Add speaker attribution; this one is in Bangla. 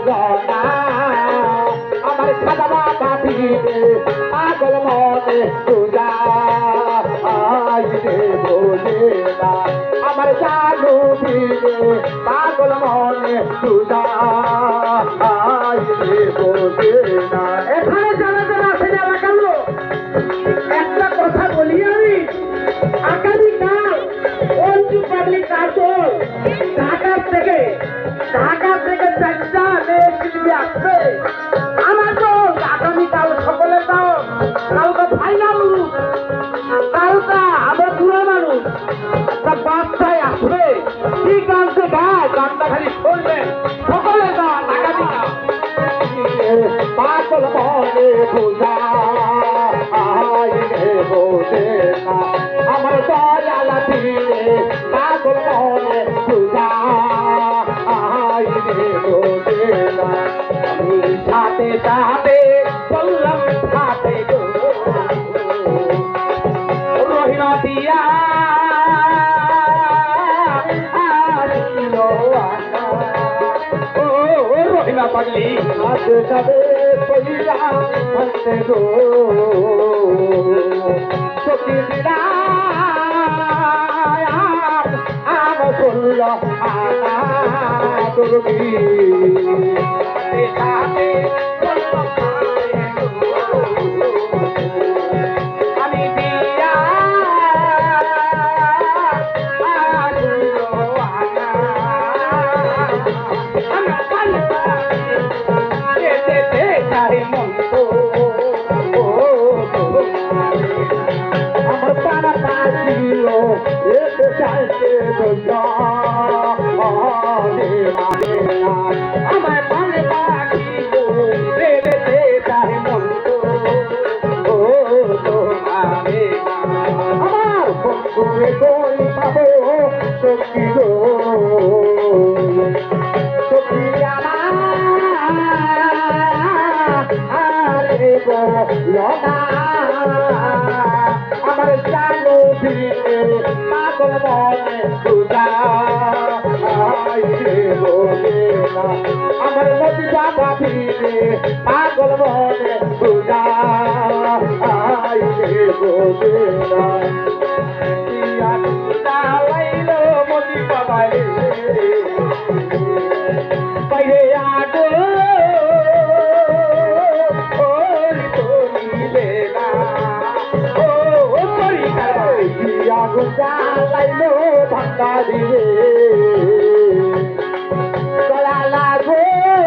Speaker 1: না আমার খাদা বাবা ভিড়ে পাগল মনে পূজা আইরে বোঝে না আমার জানু ভিড়ে পাগল মনে পূজা আইরে বোঝে না।
Speaker 2: এখানে যারা যারা আছে যারা কেন একটা কথা বলি আমি আগামীকাল অঞ্জু পাবলিক কার্টুন ঢাকা থেকে চারটা মেয়ে শিল্পী আসবে আমার তো আগামীকাল সকলে দাও কালকে ফাইনাল কালকা আমার বুড়া মানুষ বাচ্চায় আসবে কি গানতে গায় গানটা খালি শুনবেন সকলে দাও আগামীকাল
Speaker 1: পাগল মনে পূজা আইরে বোঝে না আমার দয়াল ভিড়ে পাগল মনে পূজা আইরে বোঝে না আমি সাথে সাথে বললাম সাথে গো রহিনা দিয়া রহিনা পাগলি সাথে সাথে কইরা ভাঙতে গো সখী দিলা আমার করল আনা দুর্গী সাথে আমি দিয়া আমার পাড়া পাছিল এতে চাইতে আমার পাড়ে পাখিল রেতে চাহে মন্দ আমার বন্ধুরে কই পাবো সখী গো সখী আমার জানো ভিড়ে পাগল মনে পূজা আইরে বোঝে না আমার নদী বাবা ভিড়ে পাগল মনে পূজা আইরে বোঝে না।